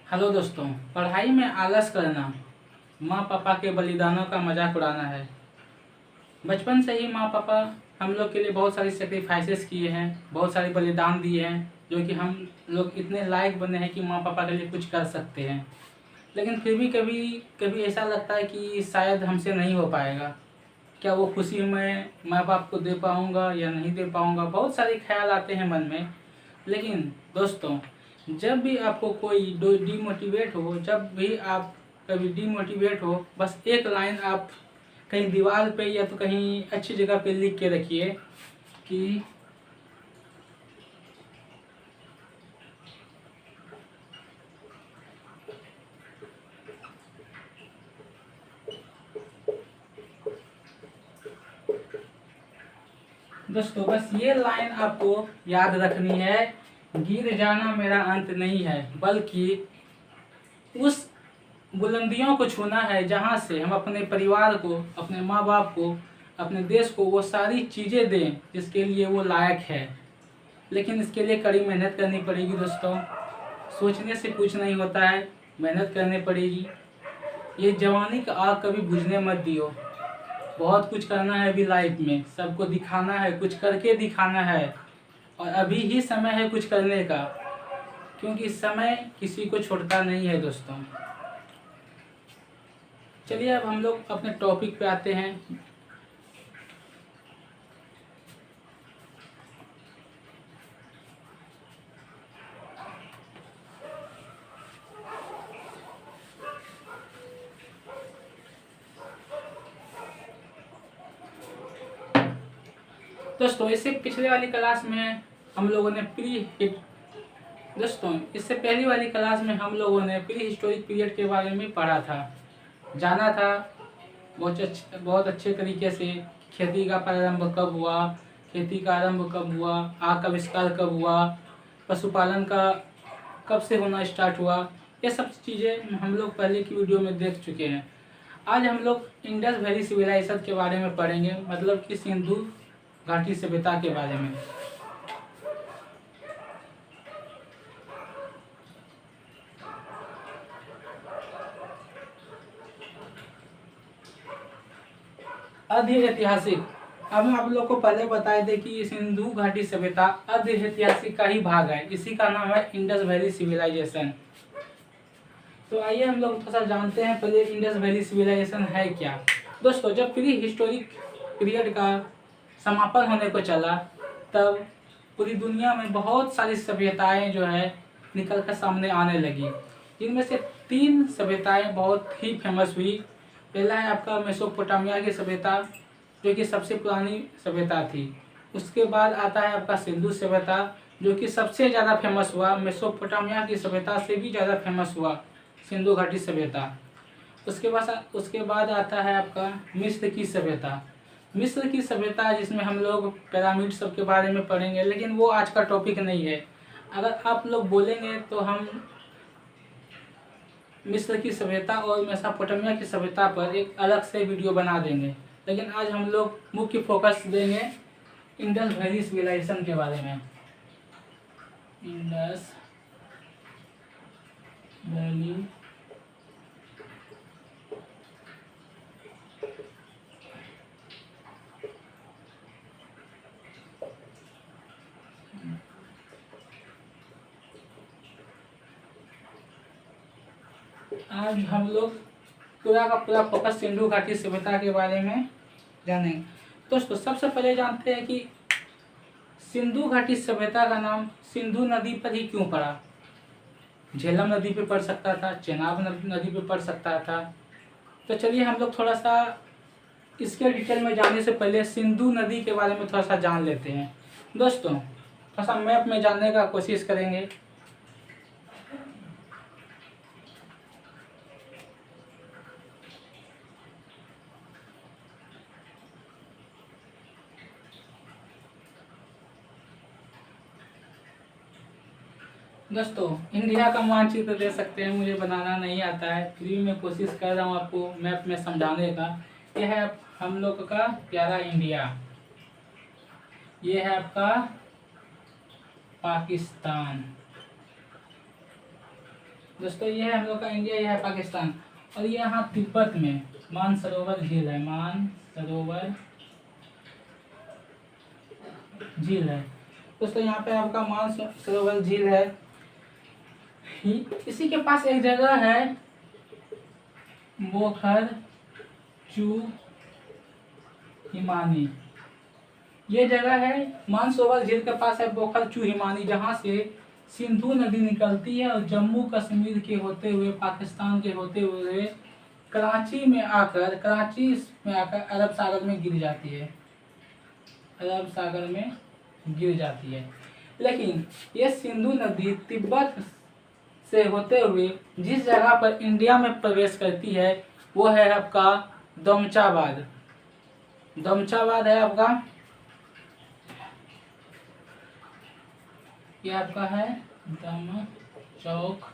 Hello दोस्तों। पढ़ाई में आलस करना, माँ पापा के बलिदानों का मजाक उड़ाना है। बचपन से ही माँ पापा हम लोग के लिए बहुत सारी सेक्रीफाइसेस किए हैं, बहुत सारे बलिदान दिए हैं, जो कि हम लोग इतने लायक बने हैं कि माँ पापा के लिए कुछ कर सकते हैं। लेकिन फिर भी कभी कभी ऐसा लगता है कि शायद हमसे नहीं हो पाएगा। क्या वो खुशी मैं माँ बाप को दे पाऊँगा या नहीं दे पाऊँगा, बहुत सारे ख्याल आते हैं मन में। लेकिन दोस्तों, जब भी आपको कोई डीमोटिवेट हो, जब भी आप कभी डीमोटिवेट हो, बस एक लाइन आप कहीं दीवार पे या तो कहीं अच्छी जगह पे लिख के रखिए कि दोस्तों, बस ये लाइन आपको याद रखनी है। गिर जाना मेरा अंत नहीं है, बल्कि उस बुलंदियों को छूना है जहाँ से हम अपने परिवार को, अपने माँ बाप को, अपने देश को वो सारी चीज़ें दें जिसके लिए वो लायक है। लेकिन इसके लिए कड़ी मेहनत करनी पड़ेगी दोस्तों। सोचने से कुछ नहीं होता है, मेहनत करनी पड़ेगी। ये जवानी का आग कभी बुझने मत दियो। बहुत कुछ करना है अभी लाइफ में, सबको दिखाना है, कुछ करके दिखाना है। और अभी ही समय है कुछ करने का, क्योंकि समय किसी को छोड़ता नहीं है दोस्तों। चलिए अब हम लोग अपने टॉपिक पे आते हैं। दोस्तों, इससे पिछले वाली क्लास में हम लोगों ने इससे पहली वाली क्लास में हम लोगों ने प्री हिस्टोरिक पीरियड के बारे में पढ़ा था, जाना था बहुत अच्छे तरीके से। खेती का प्रारंभ कब हुआ, खेती का आरंभ कब हुआ, आग का आविष्कार कब हुआ, पशुपालन का कब से होना स्टार्ट हुआ, ये सब चीज़ें हम लोग पहले की वीडियो में देख चुके हैं। आज हम लोग इंडस वैली सिविलाइजेशन के बारे में पढ़ेंगे, मतलब कि सिंधु घाटी सभ्यता के बारे में। अध्य ऐतिहासिक, अब हम आप लोग को पहले बताए थे कि सिंधु घाटी सभ्यता अध्य ऐतिहासिक का ही भाग है, इसी का नाम है इंडस वैली सिविलाइजेशन। तो आइए हम लोग थोड़ा सा जानते हैं पहले इंडस वैली सिविलाइजेशन है क्या। दोस्तों, जब प्री हिस्टोरिक पीरियड का समापन होने को चला, तब पूरी दुनिया में बहुत सारी सभ्यताएं जो है निकल कर सामने आने लगी। जिनमें से 3 सभ्यताएं बहुत ही फेमस हुई। पहला है आपका मेसोपोटामिया की सभ्यता, जो कि सबसे पुरानी सभ्यता थी। उसके बाद आता है आपका सिंधु सभ्यता, जो कि सबसे ज़्यादा फेमस हुआ। मेसोपोटामिया की सभ्यता से भी ज़्यादा फेमस हुआ सिंधु घाटी सभ्यता। उसके बाद आता है आपका मिस्र की सभ्यता। मिस्र की सभ्यता जिसमें हम लोग पिरामिड सब के बारे में पढ़ेंगे, लेकिन वो आज का टॉपिक नहीं है। अगर आप लोग बोलेंगे तो हम मिस्र की सभ्यता और मेसोपोटामिया की सभ्यता पर एक अलग से वीडियो बना देंगे। लेकिन आज हम लोग मुख्य फोकस देंगे इंडस वैली सिविलाइजेशन के बारे में। इंडस वैली आज हम लोग पूरा का पूरा फोकस सिंधु घाटी सभ्यता के बारे में जानेंगे। दोस्तों, सबसे पहले जानते हैं कि सिंधु घाटी सभ्यता का नाम सिंधु नदी पर ही क्यों पड़ा। झेलम नदी पे पड़ सकता था, चेनाब नदी पे पड़ सकता था। तो चलिए हम लोग थोड़ा सा इसके डिटेल में जानने से पहले सिंधु नदी के बारे में थोड़ा सा जान लेते हैं। दोस्तों, थोड़ा सा मैप में जानने का कोशिश करेंगे। दोस्तों, इंडिया का मानचित्र दे सकते हैं, मुझे बनाना नहीं आता है, फिर मैं कोशिश कर रहा हूँ आपको मैप में समझाने का। यह है हम लोग का प्यारा इंडिया, ये है आपका पाकिस्तान, दोस्तों ये है हम लोग का इंडिया, ये है पाकिस्तान। और ये यहाँ तिब्बत में मानसरोवर झील है, मानसरोवर झील है। दोस्तों यहाँ पे आपका मानसरोवर झील है। इसी के पास एक जगह है बोखर चू हिमानी। ये जगह है मानसरोवर झील के पास है बोखर चू हिमानी, जहाँ से सिंधु नदी निकलती है और जम्मू कश्मीर के होते हुए, पाकिस्तान के होते हुए कराची में आकर अरब सागर में गिर जाती है, अरब सागर में गिर जाती है। लेकिन ये सिंधु नदी तिब्बत से होते हुए जिस जगह पर इंडिया में प्रवेश करती है वो है आपका दमचाबाद। दमचाबाद है आपका, ये आपका है दमचौक।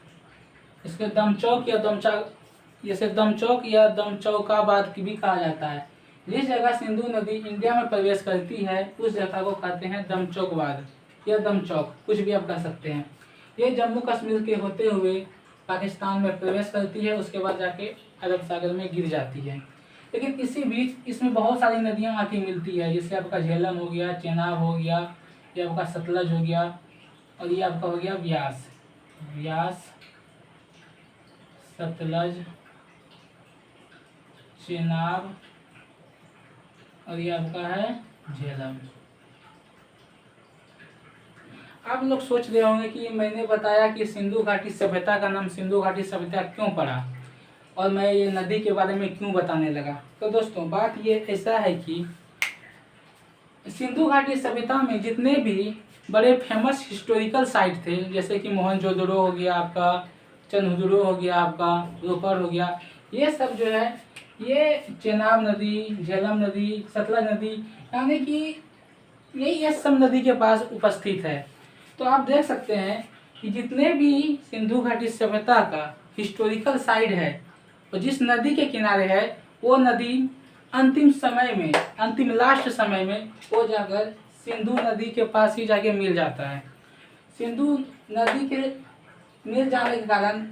इसके दमचौक या जैसे दमचौक या दमचौकाबाद भी कहा जाता है। जिस जगह सिंधु नदी इंडिया में प्रवेश करती है उस जगह को कहते हैं दमचौकबाद या दमचौक, कुछ भी आप कह सकते हैं। ये जम्मू कश्मीर के होते हुए पाकिस्तान में प्रवेश करती है, उसके बाद जाके अरब सागर में गिर जाती है। लेकिन इसी बीच इसमें बहुत सारी नदियाँ आके मिलती है, जैसे आपका झेलम हो गया, चेनाब हो गया, ये आपका सतलज हो गया, और ये आपका हो गया व्यास, सतलज, चेनाब, और ये आपका है झेलम। आप लोग सोच रहे होंगे कि मैंने बताया कि सिंधु घाटी सभ्यता का नाम सिंधु घाटी सभ्यता क्यों पड़ा और मैं ये नदी के बारे में क्यों बताने लगा। तो दोस्तों बात ये ऐसा है कि सिंधु घाटी सभ्यता में जितने भी बड़े फेमस हिस्टोरिकल साइट थे, जैसे कि मोहनजोदड़ो हो गया आपका, चंद्रदुर्ग हो गया आपका, रोपर हो गया, ये सब जो है ये चेनाब नदी, झेलम नदी, सतलज नदी, यानी कि ये सब नदी के पास उपस्थित है। तो आप देख सकते हैं कि जितने भी सिंधु घाटी सभ्यता का हिस्टोरिकल साइट है और जिस नदी के किनारे है वो नदी अंतिम लास्ट समय में वो जाकर सिंधु नदी के पास ही जाके मिल जाता है। सिंधु नदी के मिल जाने के कारण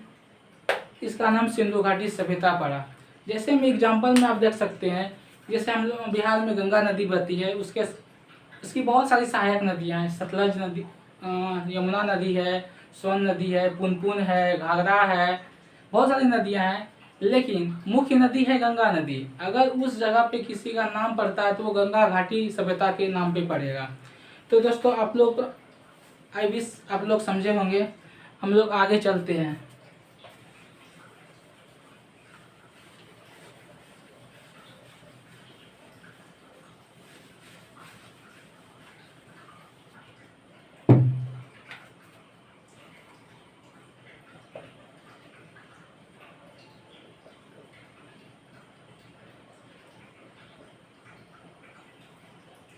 इसका नाम सिंधु घाटी सभ्यता पड़ा। जैसे में एग्जांपल में आप देख सकते हैं, जैसे हम लोग बिहार में गंगा नदी बहती है, उसकी बहुत सारी सहायक नदियाँ हैं, सतलज नदी, यमुना नदी है, सोन नदी है, पुनपुन है, घाघरा है, बहुत सारी नदियाँ हैं। लेकिन मुख्य नदी है गंगा नदी। अगर उस जगह पे किसी का नाम पड़ता है तो वो गंगा घाटी सभ्यता के नाम पे पड़ेगा। तो दोस्तों आप लोग आप लोग समझे होंगे। हम लोग आगे चलते हैं।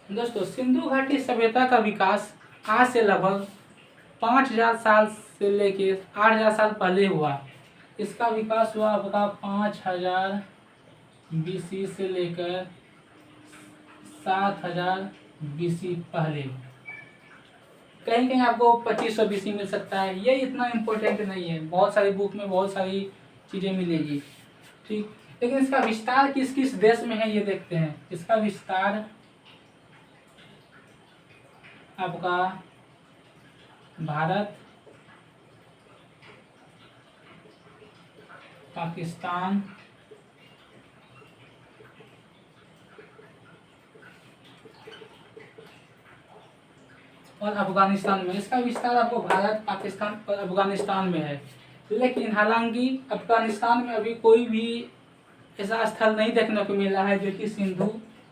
दोस्तों सिंधु घाटी सभ्यता का विकास आज से लगभग 5000 साल से लेके 8000 साल पहले हुआ। इसका विकास हुआ आपका 5000 BC से लेकर 7000 BC पहले। कहीं कहीं आपको 2500 BC मिल सकता है, ये इतना इम्पोर्टेंट नहीं है। बहुत सारी बुक में बहुत सारी चीज़ें मिलेगी, ठीक। लेकिन इसका विस्तार किस किस देश में है ये देखते हैं। इसका विस्तार आपका भारत, पाकिस्तान, और अफगानिस्तान में। इसका विस्तार आपको भारत, पाकिस्तान और अफगानिस्तान में है। लेकिन हालांकि अफगानिस्तान में अभी कोई भी ऐसा स्थल नहीं देखने को मिला है जो कि सिंधु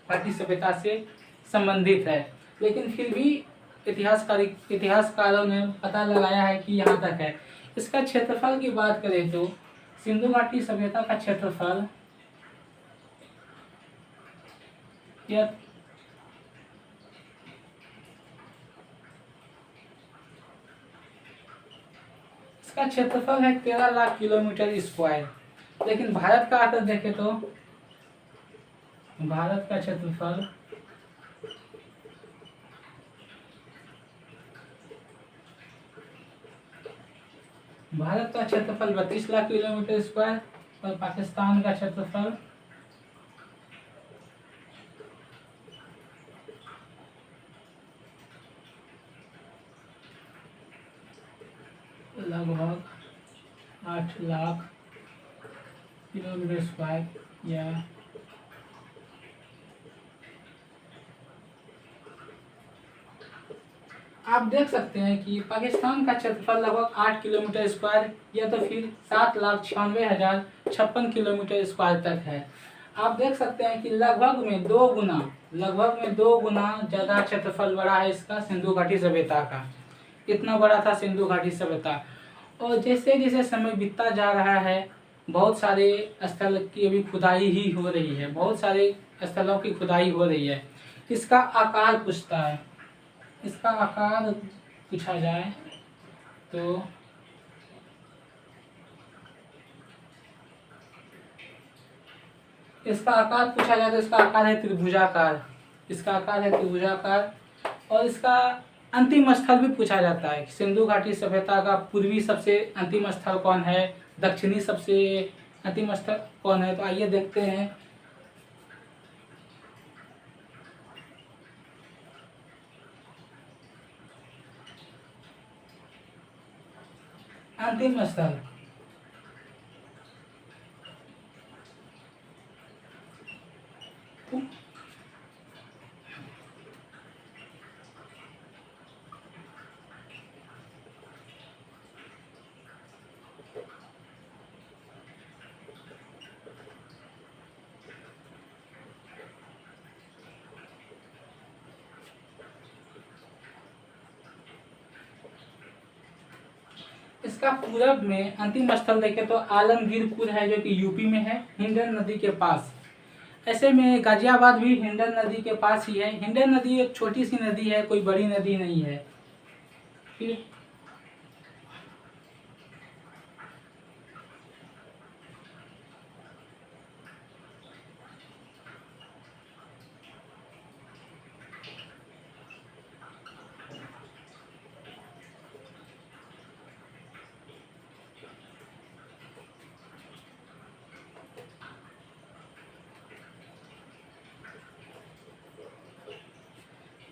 घाटी सभ्यता से संबंधित है। लेकिन फिर भी इतिहासकारों ने पता लगाया है कि यहाँ तक है। इसका क्षेत्रफल की बात करें तो सिंधु घाटी सभ्यता का क्षेत्रफल इसका क्षेत्रफल है 13 लाख किलोमीटर स्क्वायर। लेकिन भारत का अगर देखें तो भारत का क्षेत्रफल भारत का क्षेत्रफल 32 लाख किलोमीटर स्क्वायर और पाकिस्तान का क्षेत्रफल लगभग 8 लाख किलोमीटर स्क्वायर या आप देख सकते हैं कि पाकिस्तान का क्षेत्रफल लगभग 8 किलोमीटर स्क्वायर या तो फिर 7,96,056 किलोमीटर स्क्वायर तक है। आप देख सकते हैं कि लगभग में दो गुना ज़्यादा क्षेत्रफल बड़ा है इसका सिंधु घाटी सभ्यता का। इतना बड़ा था सिंधु घाटी सभ्यता। और जैसे जैसे समय बीतता जा रहा है बहुत सारे स्थल की अभी खुदाई ही हो रही है, बहुत सारे स्थलों की खुदाई हो रही है। इसका आकार पूछता है, इसका आकार पूछा जाए तो इसका आकार है त्रिभुजाकार। इसका आकार है त्रिभुजाकार। और इसका अंतिम स्थल भी पूछा जाता है कि सिंधु घाटी सभ्यता का पूर्वी सबसे अंतिम स्थल कौन है, दक्षिणी सबसे अंतिम स्थल कौन है। तो आइए देखते हैं। अंतिम स्थल इसका पूरब में अंतिम स्थल देखें तो आलमगीरपुर है जो कि यूपी में है, हिंडन नदी के पास। ऐसे में गाजियाबाद भी हिंडन नदी के पास ही है। हिंडन नदी एक छोटी सी नदी है, कोई बड़ी नदी नहीं है। फिर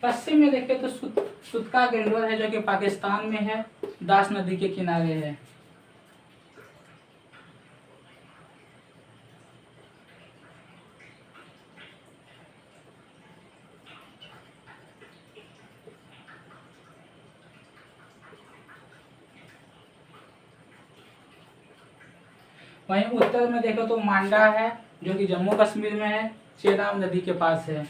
पश्चिम में देखें तो सुतका गेंडोर है जो कि पाकिस्तान में है, दास नदी के किनारे है। वहीं उत्तर में देखो तो मांडा है जो कि जम्मू कश्मीर में है, चेनाब नदी के पास है।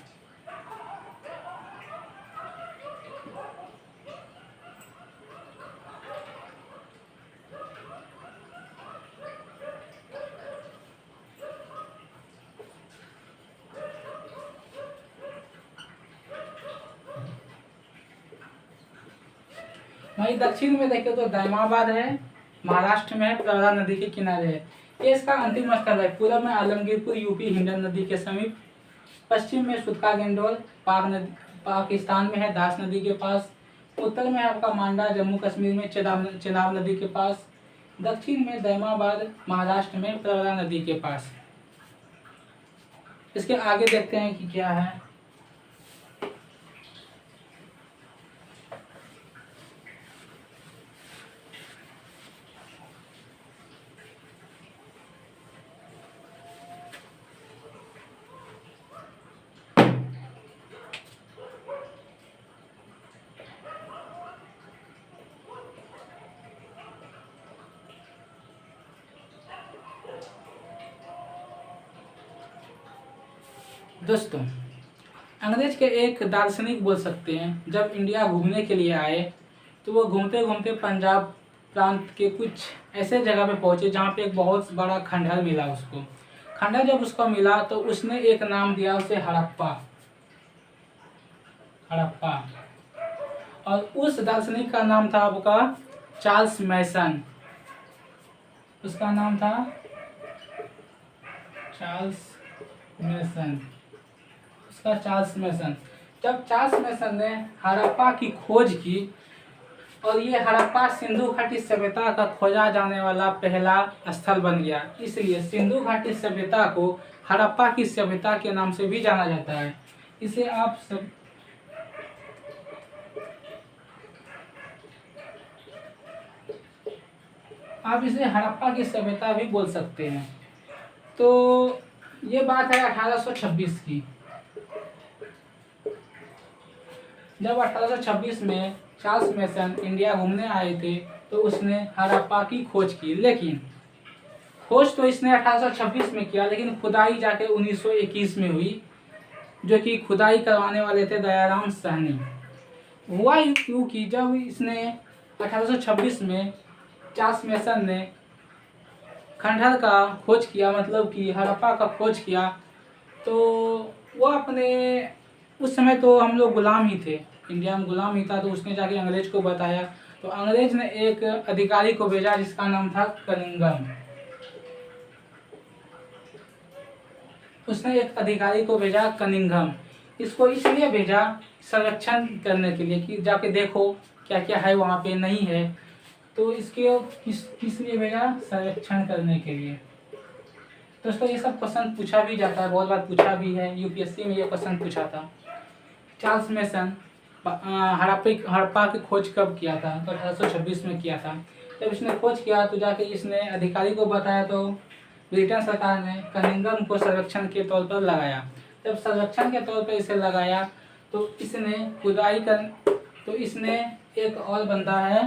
वहीं दक्षिण में देखें तो दैमाबाद है, महाराष्ट्र में है, प्रवरा नदी के किनारे है। ये इसका अंतिम स्थल है। पूर्व में आलमगीरपुर यूपी हिंडन नदी के समीप, पश्चिम में सुतका गेंडोल पाकिस्तान में है, दास नदी के पास। उत्तर में आपका मांडा जम्मू कश्मीर में चेनाब नदी के पास। दक्षिण में दैमाबाद महाराष्ट्र में प्रवरा नदी के पास। इसके आगे देखते हैं कि क्या है। दोस्तों, अंग्रेज के एक दार्शनिक बोल सकते हैं, जब इंडिया घूमने के लिए आए तो वो घूमते घूमते पंजाब प्रांत के कुछ ऐसे जगह पे पहुंचे जहाँ पे एक बहुत बड़ा खंडहर मिला उसको। खंडहर जब उसको मिला तो उसने एक नाम दिया उसे हड़प्पा। हड़प्पा। और उस दार्शनिक का नाम था आपका चार्ल्स मैसन। उसका नाम था चार्ल्स मैसन। उसका चार्ल्स मैसन। जब चार्ल्स मैसन ने हड़प्पा की खोज की और ये हड़प्पा सिंधु घाटी सभ्यता का खोजा जाने वाला पहला स्थल बन गया। इसलिए सिंधु घाटी सभ्यता को हड़प्पा की सभ्यता के नाम से भी जाना जाता है। इसे आप इसे हड़प्पा की सभ्यता भी बोल सकते हैं। तो ये बात है 1826 की। जब 1826 में चार्ल्स मेसन इंडिया घूमने आए थे तो उसने हड़प्पा की खोज की, लेकिन खोज तो इसने 1826 में किया, लेकिन खुदाई जाके 1921 में हुई, जो कि खुदाई करवाने वाले थे दयाराम साहनी। हुआ क्योंकि जब इसने 1826 में चार्ल्स मेसन ने खंडहर का खोज किया, मतलब कि हड़प्पा का खोज किया, तो वो अपने उस समय तो हम लोग गुलाम ही थे, इंडिया में गुलाम ही था, तो उसने जाके अंग्रेज को बताया। तो अंग्रेज ने एक अधिकारी को भेजा जिसका नाम था कनिंघम। उसने एक अधिकारी को भेजा कनिंघम। इसको इसलिए भेजा संरक्षण करने के लिए कि जाके देखो क्या क्या है वहाँ पे, नहीं है तो इसके किस लिए भेजा, संरक्षण करने के लिए। दोस्तों ये सब क्वेश्चन पूछा भी जाता है, बहुत बार पूछा भी है, यूपीएससी में ये क्वेश्चन पूछा था। चार्ल्स मेसन हड़प्पा की खोज कब किया था, तो 1826 में किया था। जब इसने खोज किया तो जाके इसने अधिकारी को बताया, तो ब्रिटेन सरकार ने कनिंघम को संरक्षण के तौर पर लगाया। जब संरक्षण के तौर पर इसे लगाया तो इसने खुदाई कर, तो इसने एक और बंदा है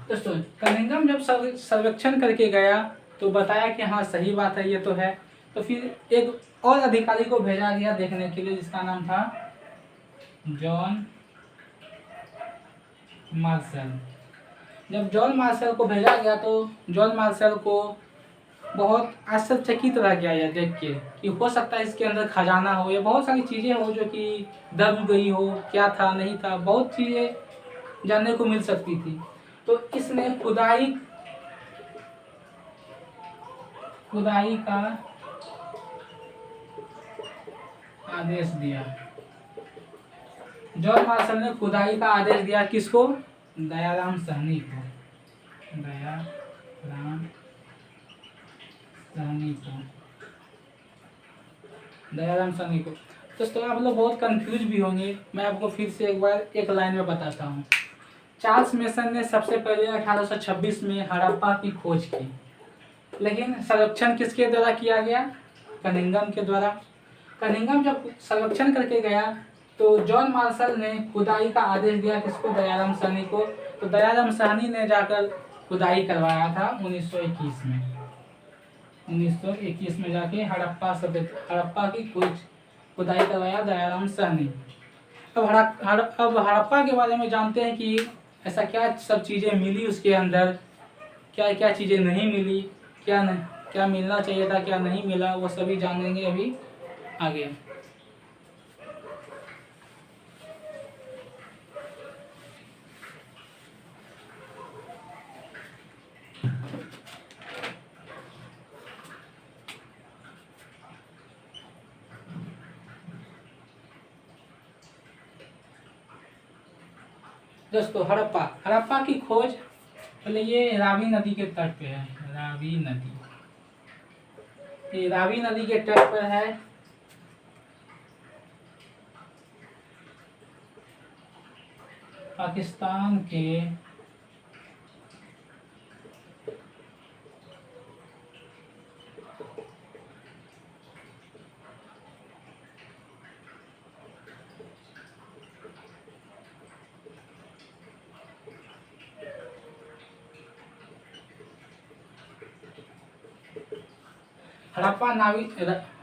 दोस्तों, कनिंघम जब सर्वेक्षण करके गया तो बताया कि हाँ सही बात है, ये तो है। तो फिर एक और अधिकारी को भेजा गया देखने के लिए, जिसका नाम था जॉन मार्शल। जब जॉन मार्शल को भेजा गया तो जॉन मार्शल को बहुत आश्चर्यचकित रह गया यह देख के कि हो सकता है इसके अंदर खजाना हो या बहुत सारी चीज़ें हो जो कि दब गई हो, क्या था नहीं था, बहुत चीज़ें जानने को मिल सकती थी। तो इसने खुदाई का आदेश दिया। जॉन मार्शल ने खुदाई का आदेश दिया किसको, दयाराम साहनी को। दयाराम साहनी को दोस्तों आप लोग बहुत कंफ्यूज भी होंगे, मैं आपको फिर से एक बार एक लाइन में बताता हूँ। चार्ल्स मेसन ने सबसे पहले 1826 में हड़प्पा की खोज की, लेकिन सर्वेक्षण किसके द्वारा किया गया, कनिंघम के द्वारा। कनिंघम जब सर्वेक्षण करके गया तो जॉन मार्शल ने खुदाई का आदेश दिया किसको, दयाराम साहनी को। तो दयाराम साहनी ने जाकर खुदाई करवाया था 1921 में। 1921 में जाके हड़प्पा की खुदाई करवाया दयाराम साहनी। अब हड़प्पा के बारे में जानते हैं कि ऐसा क्या सब चीज़ें मिली उसके अंदर, क्या क्या चीज़ें नहीं मिली, क्या मिलना चाहिए था, क्या नहीं मिला, वो सभी जानेंगे अभी आगे। दोस्तों हड़प्पा की खोज पहले ये रावी नदी के तट पे है। रावी नदी, ये रावी नदी के तट पर है। पाकिस्तान के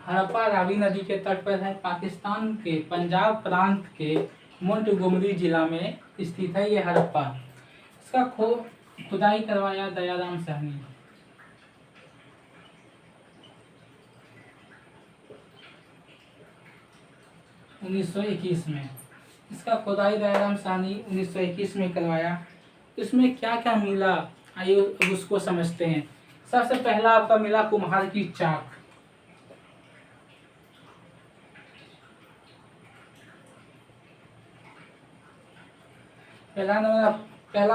हड़प्पा रावी नदी के तट पर है। पाकिस्तान के पंजाब प्रांत के मोंटगोमरी जिला में स्थित है ये हड़प्पा। इसका खुदाई करवाया दयाराम साहनी। (1921) में इसका खुदाई दयाराम साहनी 1921 में करवाया। इसमें क्या क्या मिला आइए अब उसको समझते हैं। सबसे पहला आपका मिला कुम्हार की चाक। पहला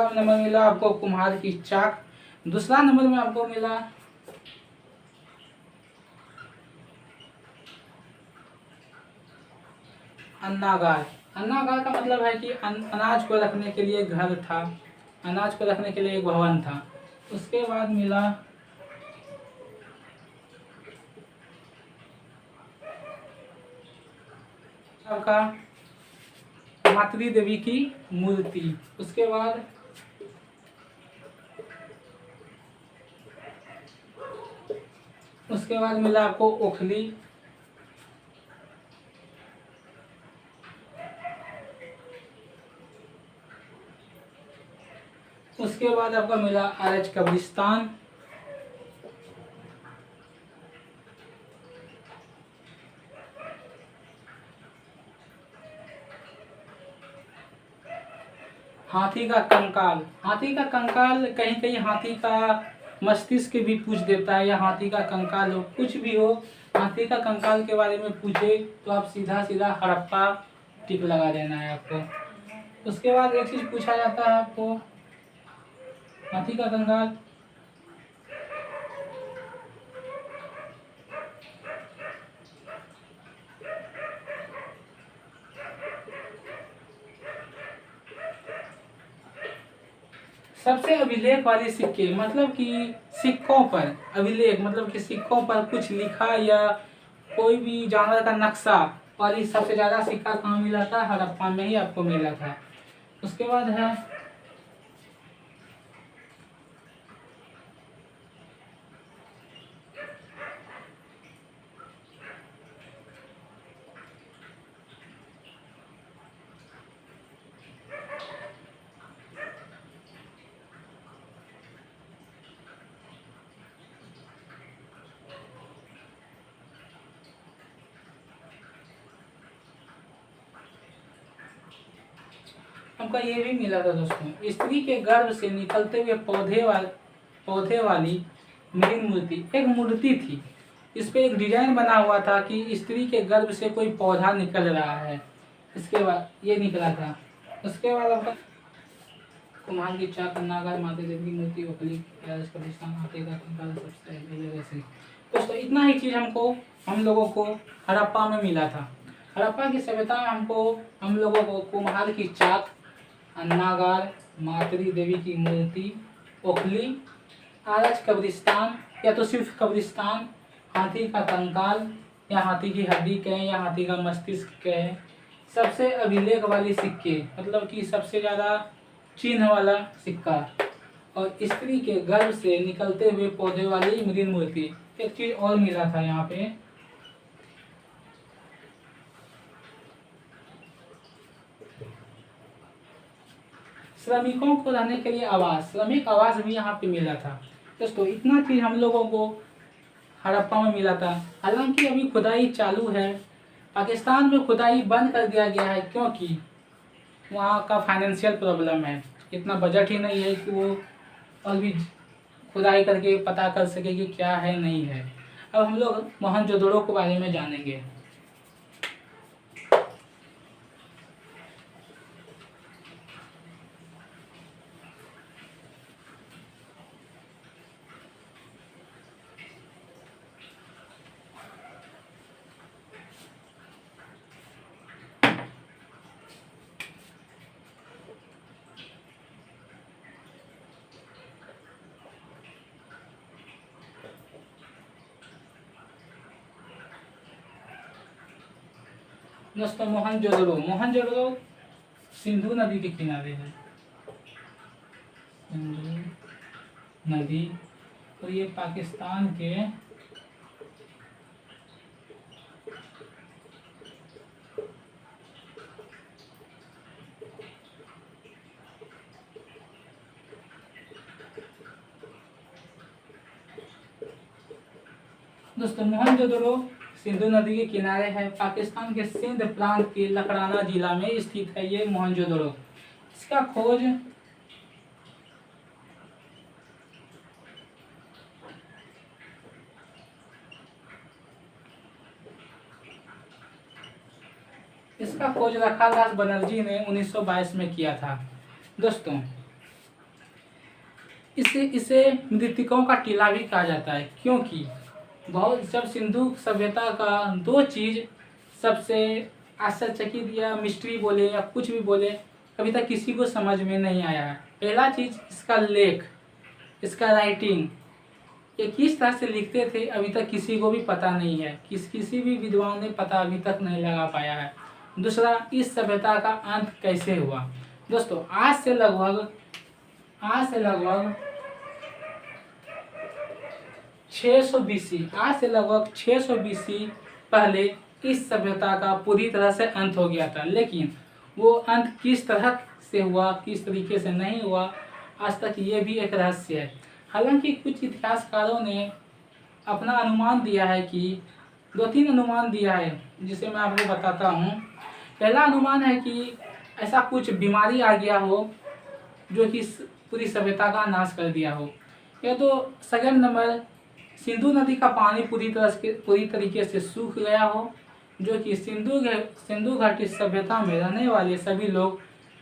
नंबर मिला आपको कुम्हार की चाक। दूसरा नंबर में आपको मिला अन्नागार। अन्नागार का मतलब है कि अनाज को रखने के लिए घर था, अनाज को रखने के लिए एक भवन था। उसके बाद मिला आपका मातृ देवी की मूर्ति। उसके बाद मिला आपको ओखली। उसके बाद आपका मिला आरज कब्रिस्तान। हाथी का कंकाल। हाथी का कंकाल कहीं कहीं हाथी का मस्तिष्क भी पूछ देता है, या हाथी का कंकाल हो, कुछ भी हो। हाथी का कंकाल के बारे में पूछे तो आप सीधा सीधा हड़प्पा टिक लगा देना है आपको। उसके बाद एक चीज पूछा जाता है आपको, हाथी का कंकाल सबसे अभिलेख वाले सिक्के, मतलब कि सिक्कों पर अभिलेख, मतलब कि सिक्कों पर कुछ लिखा या कोई भी जानवर का नक्शा। और ये सबसे ज्यादा सिक्का कहाँ मिला था? हड़प्पा में ही आपको मिला था। उसके बाद है हमको ये भी मिला था दोस्तों, स्त्री के गर्भ से निकलते हुए पौधे वाली मृग मूर्ति। एक मूर्ति थी, इस पे एक डिजाइन बना हुआ था कि स्त्री के गर्भ से कोई पौधा निकल रहा है। इसके बाद ये निकला था। उसके बाद आपका कुम्हार की चाक, नागर, माता देवी की मूर्ति, ओखली, कब्रिस्तान, हाथी का कंकाल, सबसे जगह से। दोस्तों इतना ही चीज हम लोगों को हड़प्पा में मिला था। हड़प्पा की सभ्यता में हम लोगों को कुम्हार की चाक, अन्नागार, मातृ देवी की मूर्ति, ओखली, आरज कब्रिस्तान या तो सिर्फ कब्रिस्तान, हाथी का कंकाल या हाथी की हड्डी कहें या हाथी का मस्तिष्क कहें, सबसे अभिलेख वाली सिक्के, मतलब कि सबसे ज़्यादा चिन्ह वाला सिक्का, और स्त्री के गर्भ से निकलते हुए पौधे वाली मृग मूर्ति। एक चीज और मिला था यहाँ पे, श्रमिकों को रहने के लिए आवास, श्रमिक आवास भी यहाँ पे मिला था। दोस्तों इतना चीज हम लोगों को हड़प्पा में मिला था। हालांकि अभी खुदाई चालू है, पाकिस्तान में खुदाई बंद कर दिया गया है क्योंकि वहाँ का फाइनेंशियल प्रॉब्लम है, इतना बजट ही नहीं है कि वो और भी खुदाई करके पता कर सके कि क्या है नहीं है। अब हम लोग मोहनजोदड़ो के बारे में जानेंगे। दोस्तों मोहनजोदड़ो सिंधु नदी के किनारे है, सिंधु नदी, और ये पाकिस्तान के दोस्तों मोहनजोदड़ो सिंधु नदी के किनारे है, पाकिस्तान के सिंध प्रांत के लकड़ाना जिला में स्थित है ये मोहनजोदड़ो। इसका खोज इसका खोज रखालदास बनर्जी ने 1922 में किया था। दोस्तों इसे इसे मृतिकाओं का टीला भी कहा जाता है, क्योंकि बहुत जब सिंधु सभ्यता का दो चीज़ सबसे आश्चर्यचकित या मिस्ट्री बोले या कुछ भी बोले, अभी तक किसी को समझ में नहीं आया है। पहला चीज़ इसका लेख, इसका राइटिंग, ये किस तरह से लिखते थे अभी तक किसी को भी पता नहीं है, किसी भी विद्वान ने पता अभी तक नहीं लगा पाया है। दूसरा, इस सभ्यता का अंत कैसे हुआ। दोस्तों आज से लगभग 600 बीसी, आज से लगभग 600 बीसी पहले इस सभ्यता का पूरी तरह से अंत हो गया था, लेकिन वो अंत किस तरह से हुआ, किस तरीके से नहीं हुआ, आज तक ये भी एक रहस्य है। हालांकि कुछ इतिहासकारों ने अपना अनुमान दिया है कि 2-3 अनुमान दिया है, जिसे मैं आपको बताता हूँ। पहला अनुमान है कि ऐसा कुछ बीमारी आ गया हो जो कि पूरी सभ्यता का नाश कर दिया हो। या तो सेकंड नंबर, सिंधु नदी का पानी पूरी तरीके से सूख गया हो, जो कि सिंधु घाटी सभ्यता में रहने वाले सभी लोग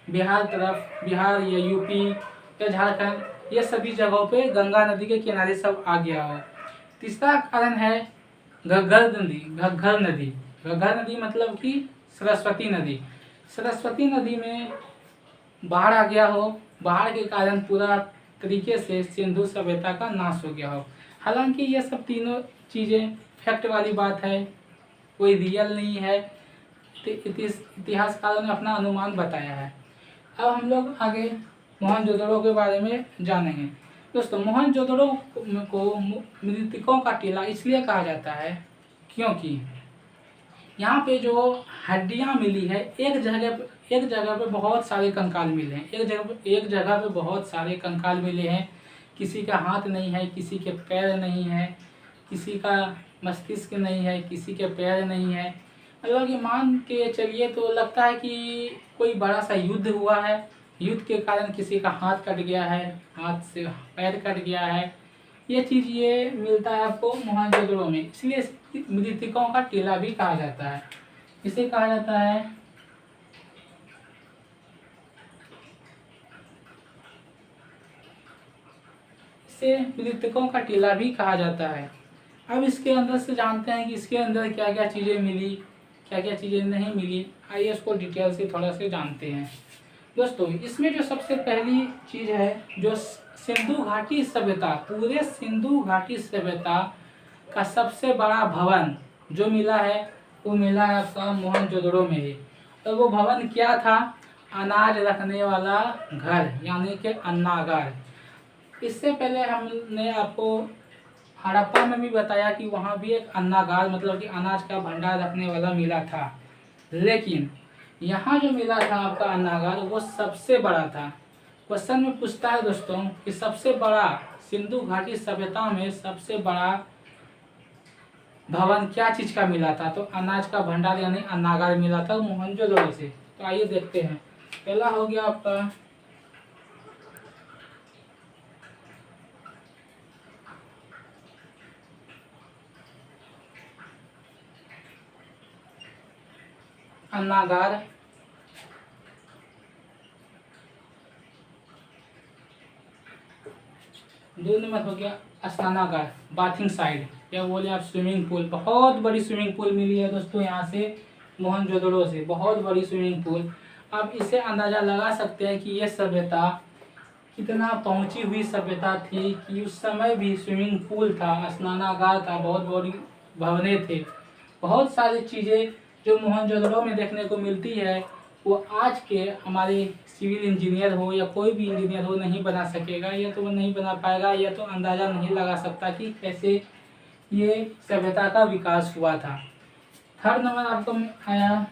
बिहार या यूपी या झारखंड, ये सभी जगहों पे गंगा नदी के किनारे सब आ गया हो। तीसरा कारण है घग्गर नदी मतलब कि सरस्वती नदी में बाढ़ आ गया हो, बाढ़ के कारण पूरा तरीके से सिंधु सभ्यता का नाश हो गया हो। हालांकि ये सब तीनों चीज़ें फैक्ट वाली बात है, कोई रियल नहीं है, इतिहासकारों ने अपना अनुमान बताया है। अब हम लोग आगे मोहनजोदड़ो के बारे में जानेंगे। दोस्तों मोहनजोदड़ो को मृतकों का टीला इसलिए कहा जाता है क्योंकि यहाँ पे जो हड्डियाँ मिली है, एक जगह पे बहुत सारे कंकाल मिले हैं, एक जगह पे बहुत सारे कंकाल मिले हैं। किसी का हाथ नहीं है, किसी के पैर नहीं है, किसी का मस्तिष्क नहीं है, किसी के पैर नहीं है। मतलब कि मान के चलिए तो लगता है कि कोई बड़ा सा युद्ध हुआ है, युद्ध के कारण किसी का हाथ कट गया है, हाथ से पैर कट गया है। ये चीज़ ये मिलता है आपको मोहनजोदड़ो में, इसलिए मृतकों का टीला भी कहा जाता है। इसे कहा जाता है इसे मृतकों का टीला भी कहा जाता है। अब इसके अंदर से जानते हैं कि इसके अंदर क्या क्या चीज़ें मिली, क्या क्या चीज़ें नहीं मिली। आइए इसको डिटेल से थोड़ा से जानते हैं। दोस्तों इसमें जो सबसे पहली चीज़ है, जो सिंधु घाटी सभ्यता, पूरे सिंधु घाटी सभ्यता का सबसे बड़ा भवन जो मिला है, वो मिला है आपका मोहनजोदड़ो में ही। तो वो भवन क्या था? अनाज रखने वाला घर, यानी कि अन्नागार। इससे पहले हमने आपको हड़प्पा में भी बताया कि वहाँ भी एक अन्नागार मतलब कि अनाज का भंडार रखने वाला मिला था, लेकिन यहाँ जो मिला था आपका अन्नागार वो सबसे बड़ा था। क्वेश्चन में पूछता है दोस्तों कि सबसे बड़ा सिंधु घाटी सभ्यता में सबसे बड़ा भवन क्या चीज़ का मिला था? तो अनाज का भंडार यानी अन्नागार मिला था मोहनजोदड़ो से। तो आइए देखते हैं। पहला हो गया आपका अन्नागार, दो नंबर हो गया स्नानागार, बाथिंग साइड, या बोले आप स्विमिंग पूल। बहुत बड़ी स्विमिंग पूल मिली है दोस्तों यहाँ से मोहनजोदड़ो से, बहुत बड़ी स्विमिंग पूल। आप इससे अंदाज़ा लगा सकते हैं कि ये सभ्यता कितना पहुंची हुई सभ्यता थी कि उस समय भी स्विमिंग पूल था, स्नानागार था, बहुत बड़ी भवनें थे। बहुत सारी चीज़ें जो मोहनजोदड़ो में देखने को मिलती है वो आज के हमारे सिविल इंजीनियर हो या कोई भी इंजीनियर हो नहीं बना सकेगा, या तो वो नहीं बना पाएगा, या तो अंदाज़ा नहीं लगा सकता कि कैसे ये सभ्यता का विकास हुआ था। थर्ड नंबर आपको आया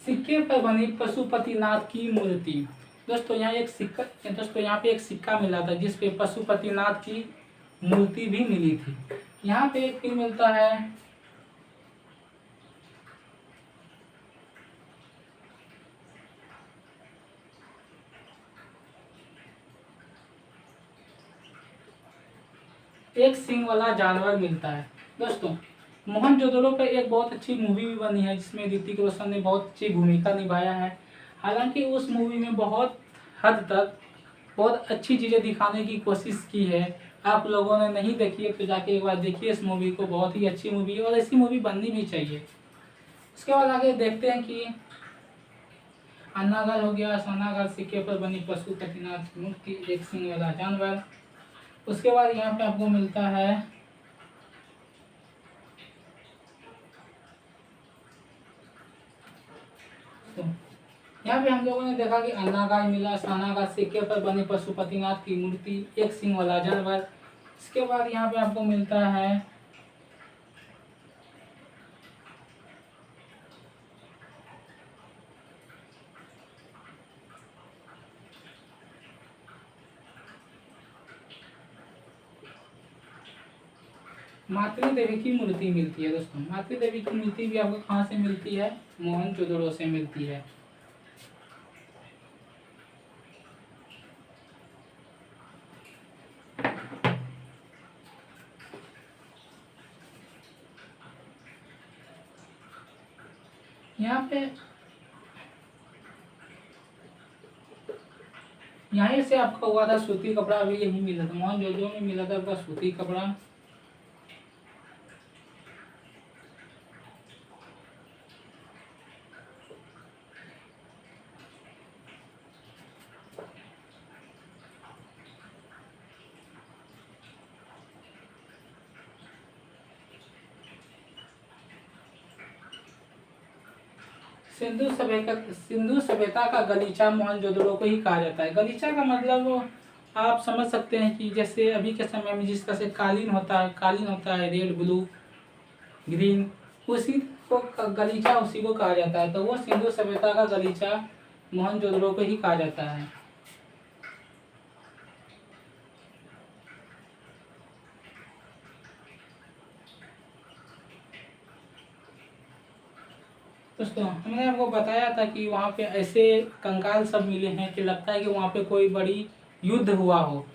सिक्के पर बनी पशुपतिनाथ की मूर्ति। दोस्तों यहाँ पे एक सिक्का मिला था जिस पे पशुपतिनाथ की मूर्ति भी मिली थी। यहाँ पे एक फिर मिलता है एक सींग वाला जानवर मिलता है। दोस्तों, मोहनजोदड़ो पे एक बहुत अच्छी मूवी भी बनी है जिसमें ऋतिक रोशन ने बहुत अच्छी भूमिका निभाया है। हालांकि उस मूवी में बहुत हद तक बहुत अच्छी चीज़ें दिखाने की कोशिश की है। आप लोगों ने नहीं देखी है तो जाके एक बार देखिए इस मूवी को, बहुत ही अच्छी मूवी है और ऐसी मूवी बननी भी चाहिए। उसके बाद आगे देखते हैं कि अन्नागढ़ हो गया, सोनागढ़ सिक्के पर बनी पशुपतिनाथ मूर्ति, एक सिंह वाला जानवर। उसके बाद यहाँ पे आपको मिलता है तो यहाँ पे हम लोगों ने देखा कि अन्नागढ़ मिला, सोनागढ़ सिक्के पर बनी पशुपतिनाथ की मूर्ति, एक सिंह वाला जानवर। इसके बाद यहाँ पे आपको मिलता है मातृ देवी की मूर्ति मिलती है। दोस्तों, मातृ देवी की मूर्ति भी आपको कहाँ से मिलती है? मोहनजोदड़ो से मिलती है। यहाँ पे यहीं से आपका हुआ था सूती कपड़ा भी यही मिला था, मोहनजोदड़ो में मिला था आपका सूती कपड़ा। सिंधु सभ्यता का गलीचा मोहनजोदड़ो को ही कहा जाता है। गलीचा का मतलब आप समझ सकते हैं कि जैसे अभी के समय में जिस तरह से कालीन होता है रेड ब्लू ग्रीन, उसी को गलीचा उसी को कहा जाता है। तो वो सिंधु सभ्यता का गलीचा मोहनजोदड़ो को ही कहा जाता है। दोस्तों, हमने आपको बताया था कि वहाँ पे ऐसे कंकाल सब मिले हैं कि लगता है कि वहाँ पे कोई बड़ी युद्ध हुआ हो।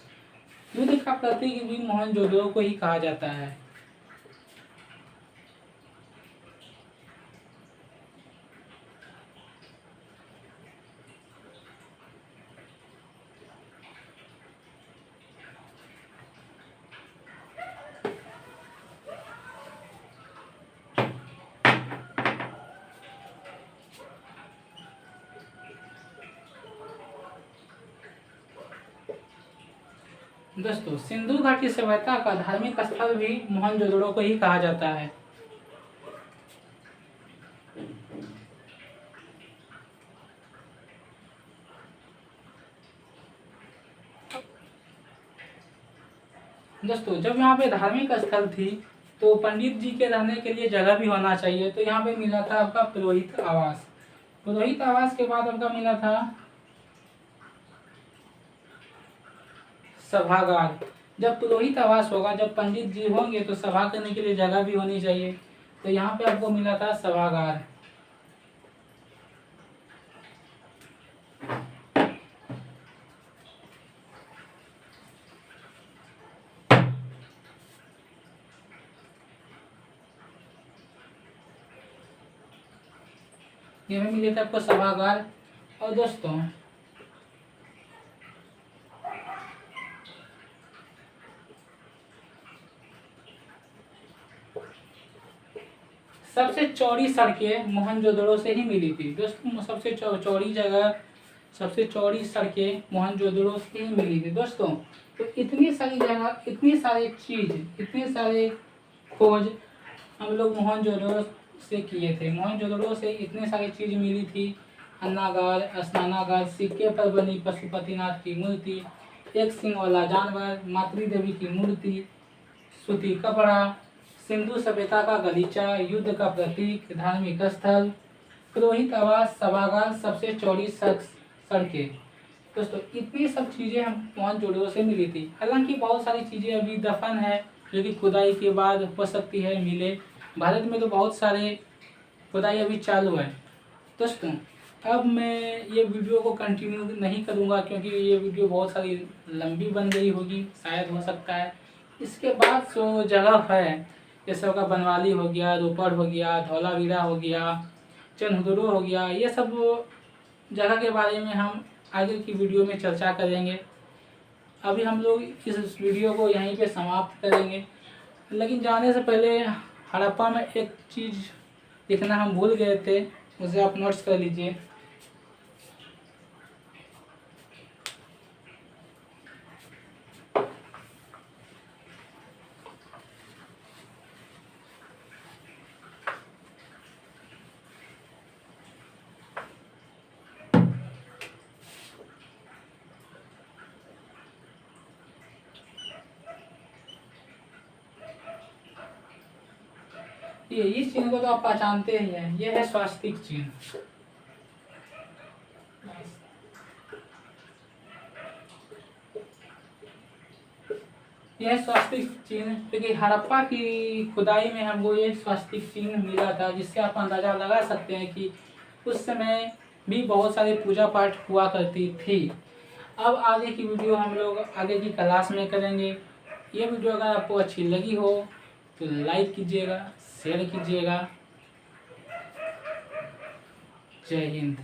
युद्ध का प्रतीक भी मोहनजोदड़ो को ही कहा जाता है। दोस्तों, सिंधु घाटी सभ्यता का धार्मिक स्थल भी मोहनजोदड़ो को ही कहा जाता है। दोस्तों, जब यहाँ पे धार्मिक स्थल थी तो पंडित जी के रहने के लिए जगह भी होना चाहिए। तो यहाँ पे मिला था आपका पुरोहित आवास। पुरोहित आवास के बाद आपका मिला था सभागार। जब पुरोहित आवास होगा, जब पंडित जी होंगे तो सभा करने के लिए जगह भी होनी चाहिए। तो यहाँ पे आपको मिला था सभागार। ये में मिले थे आपको सभागार। और दोस्तों, सबसे चौड़ी सड़कें मोहनजोदड़ो से ही मिली थी। दोस्तों, सबसे चौड़ी जगह, सबसे चौड़ी सड़कें मोहनजोदड़ो से ही मिली थी। दोस्तों, तो इतनी सारी जगह, इतनी सारी चीज, इतने सारे खोज हम लोग मोहनजोदड़ो से किए थे। मोहनजोदड़ो से इतने सारी चीज मिली थी। अन्नागार, स्नानागार, सिक्के पर बनी पशुपतिनाथ की मूर्ति, एक सिंह वाला जानवर, मातृ देवी की मूर्ति, सूती कपड़ा, सिंधु सभ्यता का गलीचा, युद्ध का प्रतीक, धार्मिक स्थल, पुरोहित आवास, सभागार, सबसे चौड़ी सड़कें। दोस्तों इतनी सब चीज़ें हम मोहनजोदड़ो से मिली थी। हालांकि बहुत सारी चीज़ें अभी दफन है जो कि खुदाई के बाद हो सकती है मिले। भारत में तो बहुत सारे खुदाई अभी चालू है। दोस्तों अब मैं ये वीडियो को कंटिन्यू नहीं करूँगा क्योंकि ये वीडियो बहुत सारी लंबी बन गई होगी, शायद हो सकता है। इसके बाद जो जगह है जैसे होगा बनवाली हो गया, रोपड़ हो गया, धौलावीरा हो गया, चंदहुदड़ो हो गया, ये सब जगह के बारे में हम आगे की वीडियो में चर्चा करेंगे। अभी हम लोग इस वीडियो को यहीं पे समाप्त करेंगे, लेकिन जाने से पहले हड़प्पा में एक चीज़ लिखना हम भूल गए थे, उसे आप नोट्स कर लीजिए। ये इस चिन्ह को तो आप पहचानते ही हैं, ये है स्वास्तिक चिन्ह। यह स्वास्तिक चिन्ह क्योंकि हड़प्पा की खुदाई में हमको ये स्वास्तिक चिन्ह मिला था, जिससे आप अंदाजा लगा सकते हैं कि उस समय भी बहुत सारी पूजा पाठ हुआ करती थी। अब आगे की वीडियो हम लोग आगे की क्लास में करेंगे। ये वीडियो अगर आपको अच्छी लगी हो तो लाइक कीजिएगा, शेयर कीजिएगा। जय हिंद।